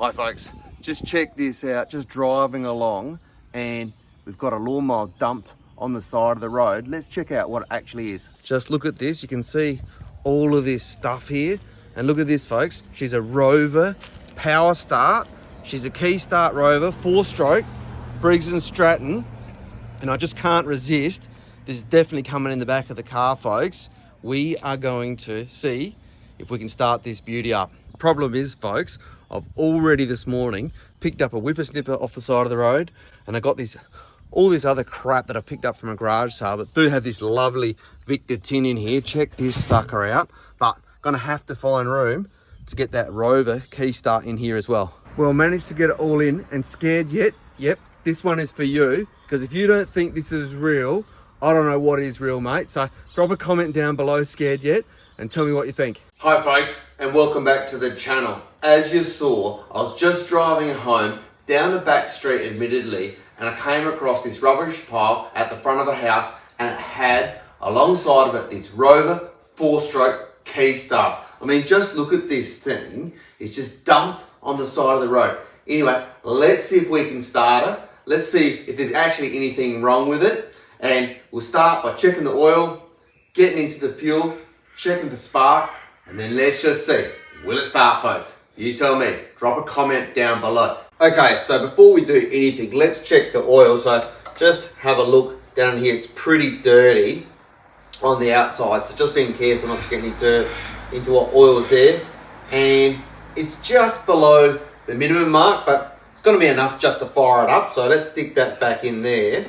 Hi folks, just check this out, just driving along and we've got a lawnmower dumped on the side of the road. Let's check out what it actually is. Just look at this, you can see all of this stuff here. And look at this folks, she's a Rover power start. She's a Key Start Rover, 4-stroke, Briggs Stratton. And I just can't resist, this is definitely coming in the back of the car folks. We are going to see if we can start this beauty up. Problem is folks, I've already this morning picked up a whippersnipper off the side of the road, and I got all this other crap that I picked up from a garage sale, but do have this lovely Victor tin in here. Check this sucker out, but gonna have to find room to get that Rover Key Start in here as well. Well, managed to get it all in, and scared yet? Yep, this one is for you, because if you don't think this is real, I don't know what is real, mate. So drop a comment down below, scared yet, and tell me what you think. Hi folks, and welcome back to the channel. As you saw, I was just driving home down the back street admittedly, and I came across this rubbish pile at the front of the house, and it had alongside of it this Rover 4-stroke Key Start. I mean, just look at this thing. It's just dumped on the side of the road. Anyway, let's see if we can start it. Let's see if there's actually anything wrong with it. And we'll start by checking the oil, getting into the fuel, checking for spark, and then let's just see. Will it start, folks? You tell me. Drop a comment down below. Okay, so before we do anything, let's check the oil. So just have a look down here. It's pretty dirty on the outside, so just being careful not to get any dirt into what oil is there. And it's just below the minimum mark, but it's going to be enough just to fire it up. So let's stick that back in there.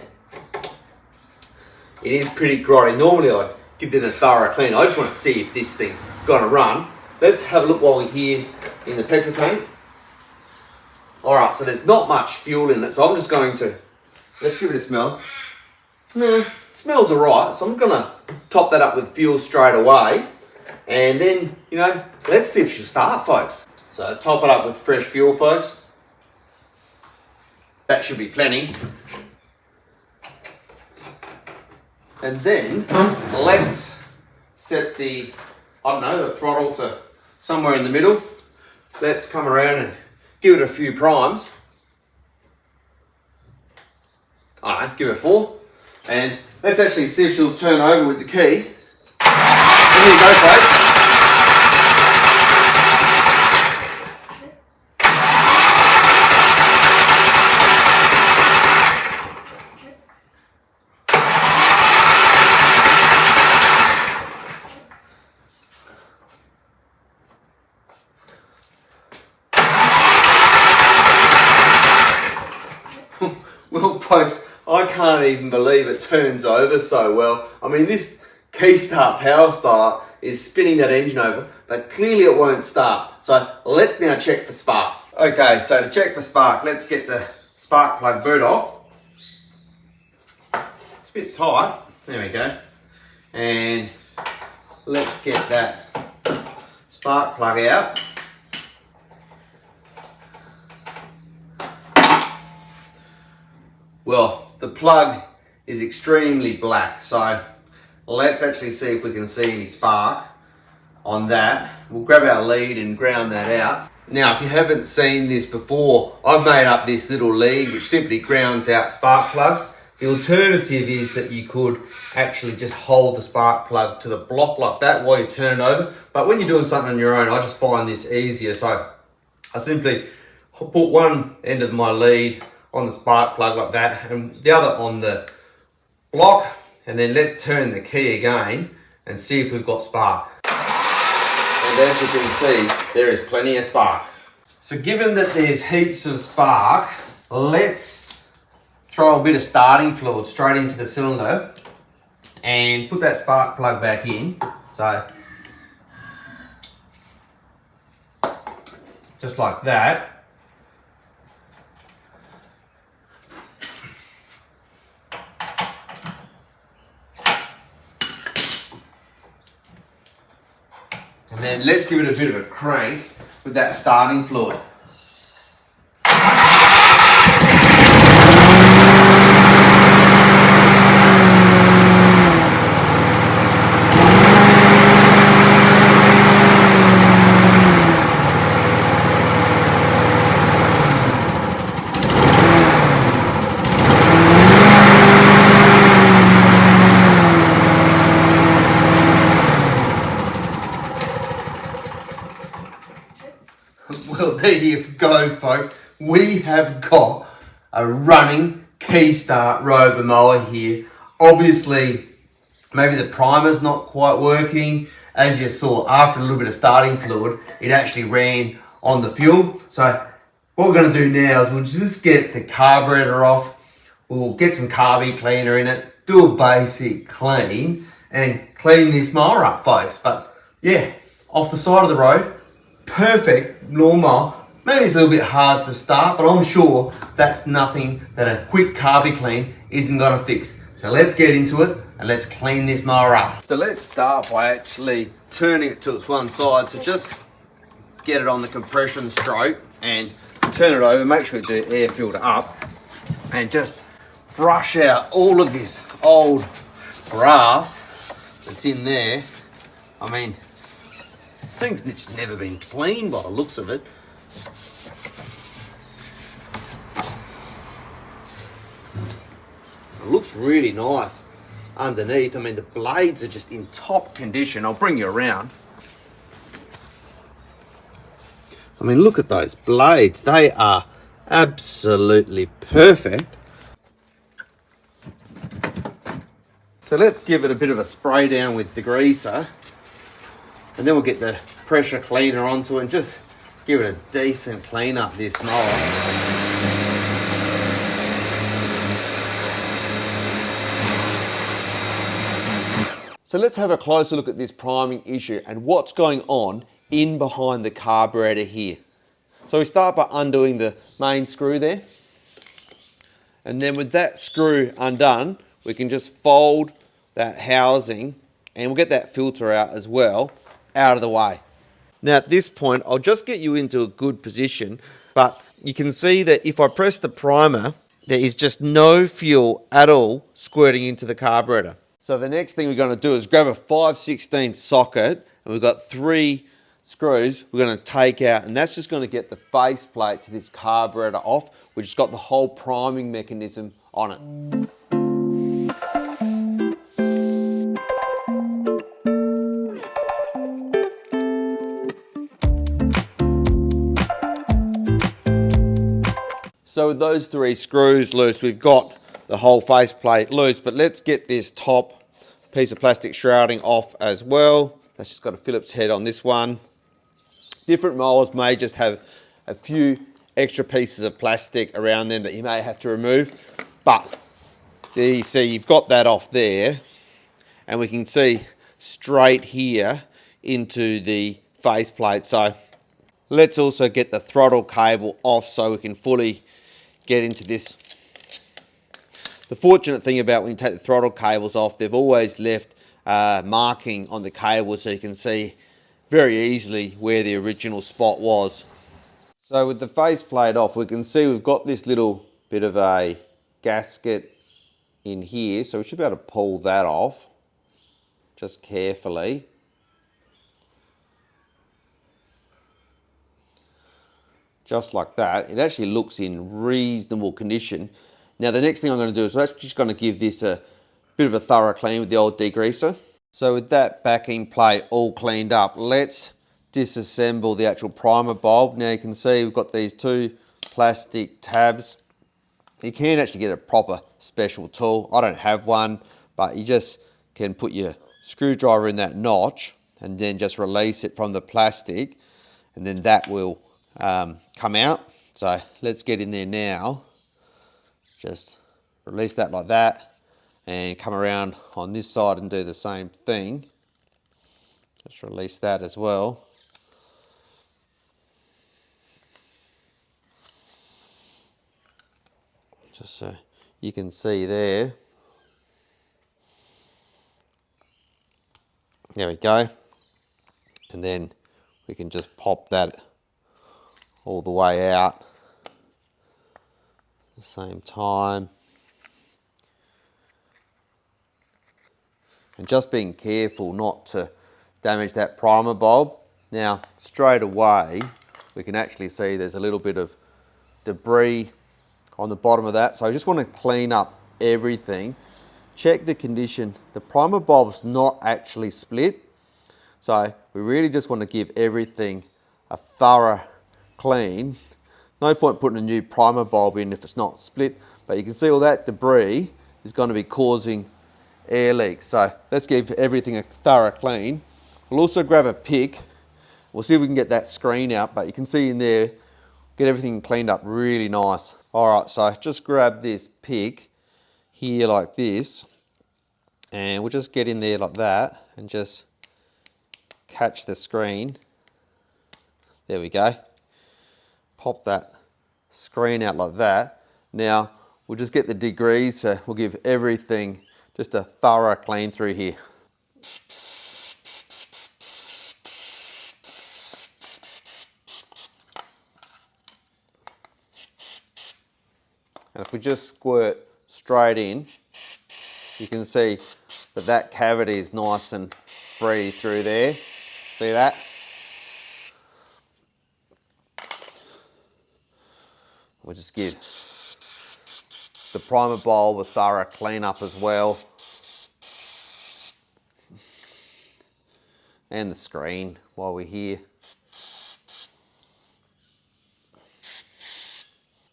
It is pretty grotty. Normally I'd give it a thorough clean. I just want to see if this thing's going to run. Let's have a look while we're here in the petrol tank. Alright, so there's not much fuel in it, so I'm just going to, let's give it a smell. It smells alright, so I'm going to top that up with fuel straight away. And then, let's see if she'll start, folks. So top it up with fresh fuel, folks. That should be plenty. And then let's set the throttle to somewhere in the middle. Let's come around and give it a few primes. Alright, give it 4. And let's actually see if she'll turn over with the key. And here you go, folks. Well folks, I can't even believe it turns over so well. I mean, this Key Start Power Start is spinning that engine over, but clearly it won't start. So let's now check for spark. Okay, so to check for spark, let's get the spark plug boot off. It's a bit tight, there we go. And let's get that spark plug out. Well, the plug is extremely black, so let's actually see if we can see any spark on that. We'll grab our lead and ground that out. Now, if you haven't seen this before, I've made up this little lead which simply grounds out spark plugs. The alternative is that you could actually just hold the spark plug to the block like that while you turn it over. But when you're doing something on your own, I just find this easier. So I simply put one end of my lead on the spark plug like that and the other on the block, and then let's turn the key again and see if we've got spark. And as you can see, there is plenty of spark. So given that there's heaps of spark, let's throw a bit of starting fluid straight into the cylinder and put that spark plug back in. So just like that. And then let's give it a bit of a crank with that starting fluid. there you go, folks. We have got a running Key Start Rover mower here. Obviously, maybe the primer's not quite working. As you saw, after a little bit of starting fluid, it actually ran on the fuel. So what we're going to do now is we'll just get the carburetor off. We'll get some carby cleaner in it, do a basic clean, and clean this mower up, folks. But yeah, off the side of the road, perfect lawnmower. Maybe it's a little bit hard to start, but I'm sure that's nothing that a quick carby clean isn't going to fix. So let's get into it and let's clean this mower up. So let's start by actually turning it to its one side. So just get it on the compression stroke and turn it over. Make sure you do air filter up and just brush out all of this old grass that's in there. I mean, things that's never been cleaned by the looks of it. It looks really nice underneath. I mean, the blades are just in top condition. I'll bring you around. I mean, look at those blades. They are absolutely perfect. So let's give it a bit of a spray down with degreaser, and then we'll get the pressure cleaner onto it and just give it a decent clean up this mower. So let's have a closer look at this priming issue and what's going on in behind the carburetor here. So we start by undoing the main screw there. And then with that screw undone, we can just fold that housing and we'll get that filter out as well, out of the way. Now at this point, I'll just get you into a good position, but you can see that if I press the primer, there is just no fuel at all squirting into the carburetor. So the next thing we're going to do is grab a 5/16 socket, and we've got 3 screws we're going to take out, and that's just going to get the faceplate to this carburetor off, which has got the whole priming mechanism on it. So with those 3 screws loose, we've got the whole faceplate loose, but let's get this top piece of plastic shrouding off as well. That's just got a Phillips head on this one. Different mowers may just have a few extra pieces of plastic around them that you may have to remove, but there you see you've got that off there, and we can see straight here into the faceplate. So let's also get the throttle cable off so we can fully get into this. The fortunate thing about when you take the throttle cables off, they've always left marking on the cable so you can see very easily where the original spot was. So with the faceplate off, we can see we've got this little bit of a gasket in here, so we should be able to pull that off just carefully. Just like that. It actually looks in reasonable condition. Now the next thing I'm going to do is we're actually just going to give this a bit of a thorough clean with the old degreaser. So with that backing plate all cleaned up, let's disassemble the actual primer bulb. Now you can see we've got these 2 plastic tabs. You can actually get a proper special tool. I don't have one, but you just can put your screwdriver in that notch and then just release it from the plastic, and then that will come out. So let's get in there now. Just release that like that and come around on this side and do the same thing. Just release that as well. Just so you can see there. There we go. And then we can just pop that all the way out at the same time. And just being careful not to damage that primer bulb. Now, straight away, we can actually see there's a little bit of debris on the bottom of that. So I just want to clean up everything. Check the condition. The primer bulb's not actually split. So we really just want to give everything a thorough clean. No point putting a new primer bulb in if it's not split, but you can see all that debris is going to be causing air leaks. So let's give everything a thorough clean. We'll also grab a pick. We'll see if we can get that screen out, but you can see in there, get everything cleaned up really nice. All right, so just grab this pick here like this, and we'll just get in there like that and just catch the screen. There we go. Pop that screen out like that. Now we'll just get the degreaser. We'll give everything just a thorough clean through here. And if we just squirt straight in, you can see that that cavity is nice and free through there. See that? We'll just give the primer bulb a thorough clean up as well. And the screen while we're here.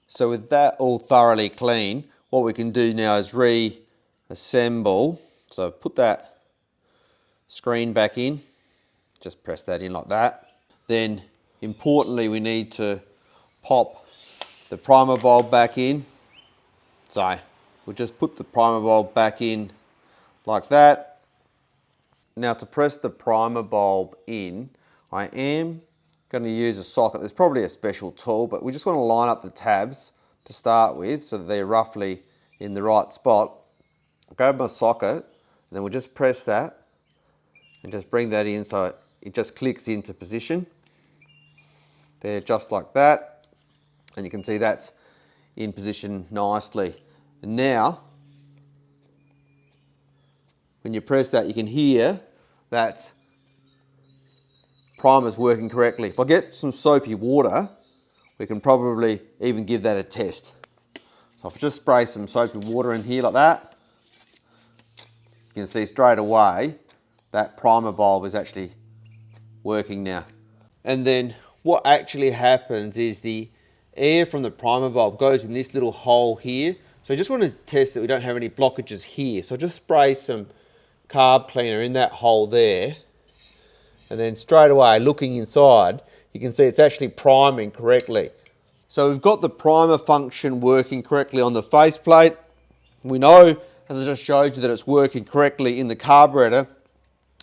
So with that all thoroughly clean, what we can do now is reassemble. So put that screen back in, just press that in like that. Then importantly, we need to pop the primer bulb back in. So we'll just put the primer bulb back in like that. Now to press the primer bulb in, I am going to use a socket. There's probably a special tool, but we just want to line up the tabs to start with so that they're roughly in the right spot. Grab my socket, and then we'll just press that and just bring that in so it just clicks into position. There, just like that. And you can see that's in position nicely. And now, when you press that, you can hear that primer's working correctly. If I get some soapy water, we can probably even give that a test. So if I just spray some soapy water in here like that, you can see straight away that primer bulb is actually working now. And then what actually happens is the air from the primer bulb goes in this little hole here. So I just want to test that we don't have any blockages here. So just spray some carb cleaner in that hole there. And then straight away, looking inside, you can see it's actually priming correctly. So we've got the primer function working correctly on the faceplate. We know, as I just showed you, that it's working correctly in the carburetor.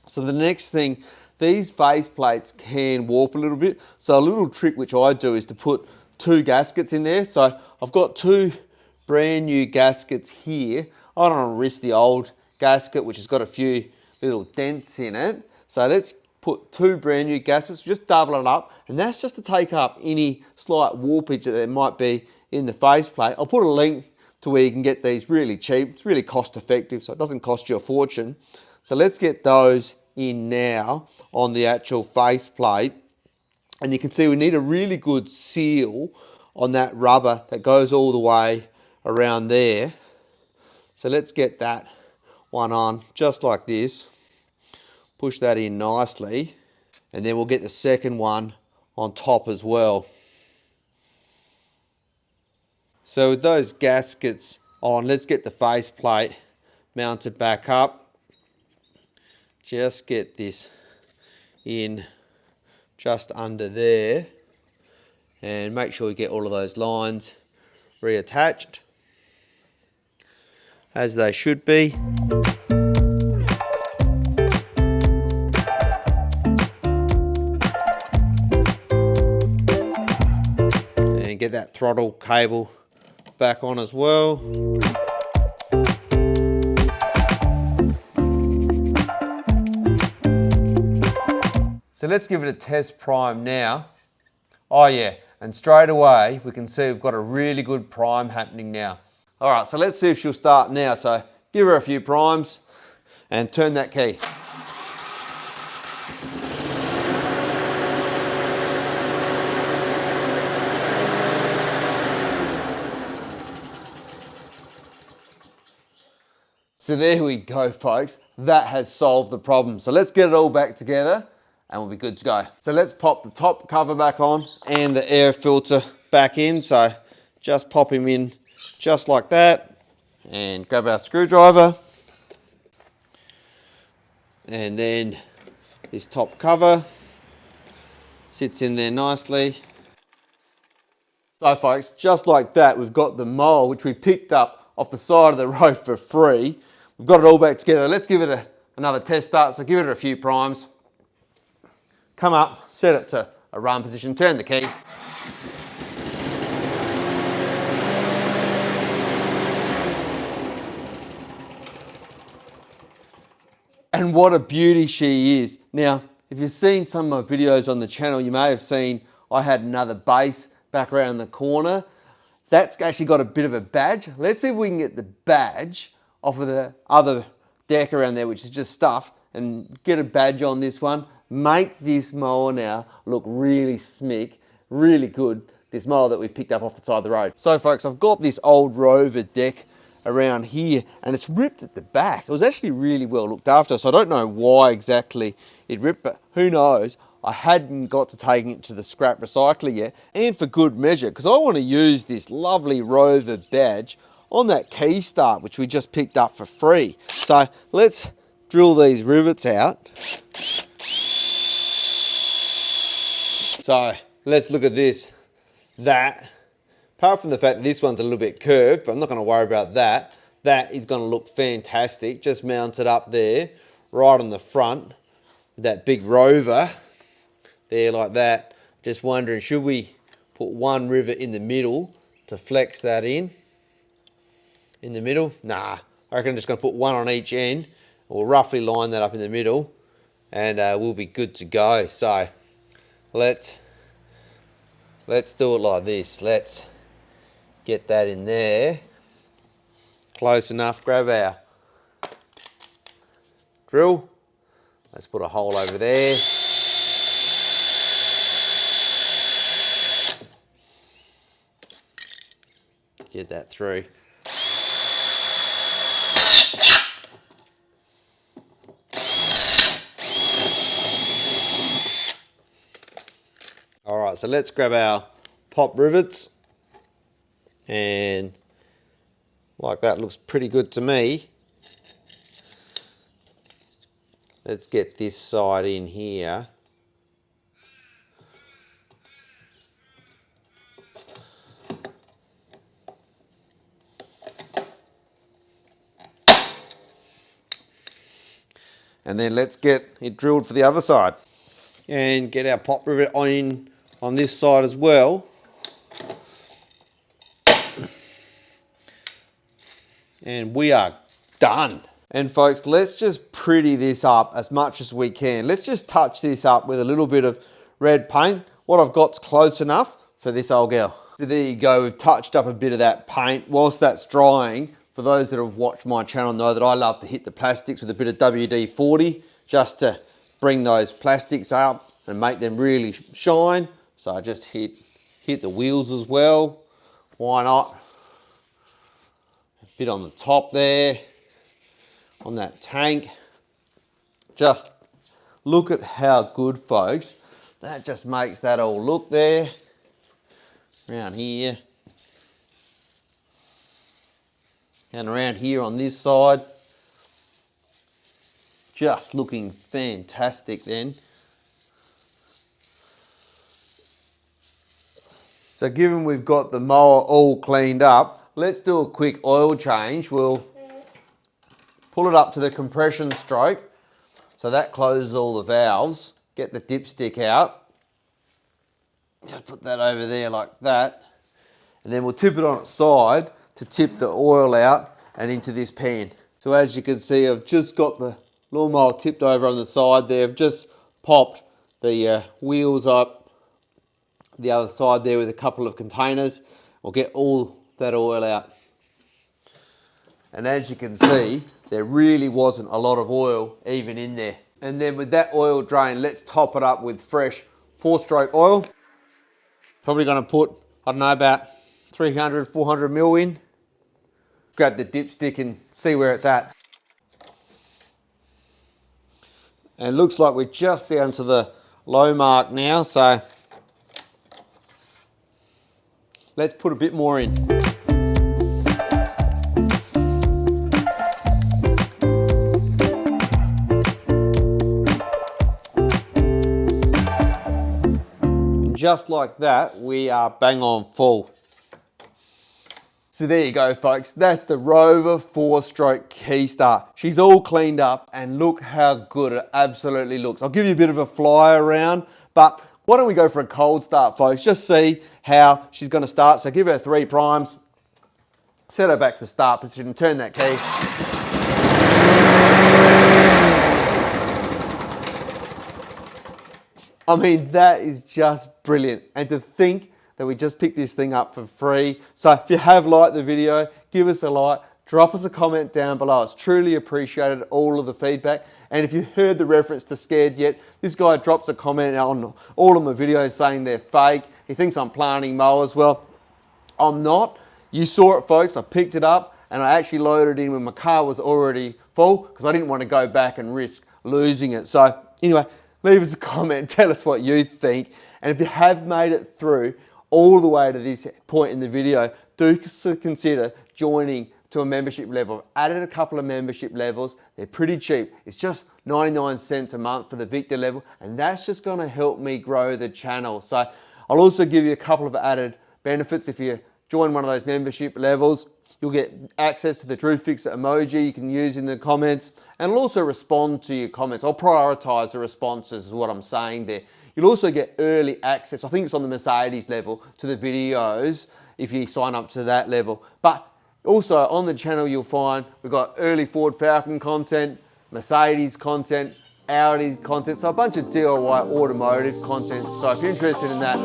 So the next thing, these faceplates can warp a little bit. So a little trick which I do is to put 2 gaskets in there. So I've got 2 brand new gaskets here. I don't want to risk the old gasket, which has got a few little dents in it. So let's put 2 brand new gaskets, just double it up, and that's just to take up any slight warpage that there might be in the faceplate. I'll put a link to where you can get these really cheap. It's really cost effective, so it doesn't cost you a fortune. So let's get those in now on the actual faceplate. And you can see we need a really good seal on that rubber that goes all the way around there. So let's get that one on just like this. Push that in nicely, and then we'll get the second one on top as well. So with those gaskets on, let's get the faceplate mounted back up. Just get this in just under there, and make sure we get all of those lines reattached as they should be. Get that throttle cable back on as well. So let's give it a test prime now. Oh yeah, and straight away we can see we've got a really good prime happening now. All right, so let's see if she'll start now. So give her a few primes and turn that key. So there we go, folks. That has solved the problem. So let's get it all back together and we'll be good to go. So let's pop the top cover back on and the air filter back in. So just pop him in just like that, and grab our screwdriver, and then this top cover sits in there nicely. So folks, just like that, we've got the mower, which we picked up off the side of the road for free. We've got it all back together. Let's give it another test start. So give it a few primes. Come up, set it to a run position, turn the key. And what a beauty she is. Now, if you've seen some of my videos on the channel, you may have seen I had another base back around the corner. That's actually got a bit of a badge. Let's see if we can get the badge off of the other deck around there, which is just stuff, and get a badge on this one. Make this mower now look really smick, really good, this mower that we picked up off the side of the road. So folks, I've got this old Rover deck around here, and it's ripped at the back. It was actually really well looked after, so I don't know why exactly it ripped, but who knows. I hadn't got to taking it to the scrap recycler yet, and for good measure, because I want to use this lovely Rover badge on that key start, which we just picked up for free. So let's drill these rivets out. So let's look at this. Apart from the fact that this one's a little bit curved, but I'm not going to worry about that. That is going to look fantastic. Just mounted up there, right on the front, with that big Rover there like that. Just wondering, should we put one rivet in the middle to flex that in the middle? Nah, I reckon I'm just going to put one on each end. We'll roughly line that up in the middle, and we'll be good to go. So let's do it like this. Let's get that in there. Close enough. Grab our drill. Let's put a hole over there. Get that through. All right, so let's grab our pop rivets, and like that looks pretty good to me. Let's get this side in here. And then let's get it drilled for the other side. And get our pop rivet on this side as well. And we are done. And folks, let's just pretty this up as much as we can. Let's just touch this up with a little bit of red paint. What I've got's close enough for this old girl. So there you go, we've touched up a bit of that paint. Whilst that's drying, for those that have watched my channel know that I love to hit the plastics with a bit of WD-40 just to bring those plastics up and make them really shine. So I just hit the wheels as well. Why not? A bit on the top there, on that tank. Just look at how good, folks. That just makes that all look there. Around here. And around here on this side. Just looking fantastic then. So given we've got the mower all cleaned up, let's do a quick oil change. We'll pull it up to the compression stroke. So that closes all the valves. Get the dipstick out. Just put that over there like that. And then we'll tip it on its side to tip the oil out and into this pan. So as you can see, I've just got the lawnmower tipped over on the side there. I've just popped the wheels up the other side there with a couple of containers. We'll get all that oil out. And as you can see, there really wasn't a lot of oil even in there. And then with that oil drain, let's top it up with fresh 4-stroke oil. Probably going to put, I don't know, about 300, 400 mil in. Grab the dipstick and see where it's at. And it looks like we're just down to the low mark now, so let's put a bit more in. And just like that, we are bang on full. So there you go, folks. That's the Rover 4-stroke key start. She's all cleaned up and look how good it absolutely looks. I'll give you a bit of a fly around, but why don't we go for a cold start, folks? Just see how she's going to start. So give her 3 primes, set her back to start position, turn that key. I mean, that is just brilliant. And to think that we just picked this thing up for free. So if you have liked the video, give us a like, drop us a comment down below. It's truly appreciated, all of the feedback. And if you heard the reference to Scared Yet, this guy drops a comment on all of my videos saying they're fake. He thinks I'm planting mowers. Well, I'm not. You saw it, folks. I picked it up and I actually loaded it in when my car was already full because I didn't want to go back and risk losing it. So anyway, leave us a comment, tell us what you think. And if you have made it through all the way to this point in the video, do consider joining to a membership level. I've added a couple of membership levels. They're pretty cheap. It's just 99 cents a month for the Victor level, and that's just going to help me grow the channel. So I'll also give you a couple of added benefits. If you join one of those membership levels, you'll get access to the DrewFixIt emoji you can use in the comments, and I'll also respond to your comments. I'll prioritize the responses is what I'm saying there. You'll also get early access, I think it's on the Mercedes level, to the videos if you sign up to that level. But also on the channel you'll find we've got early Ford Falcon content, Mercedes content, Audi content, so a bunch of DIY automotive content. So if you're interested in that,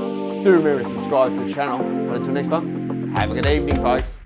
do remember to subscribe to the channel. But until next time, have a good evening, folks.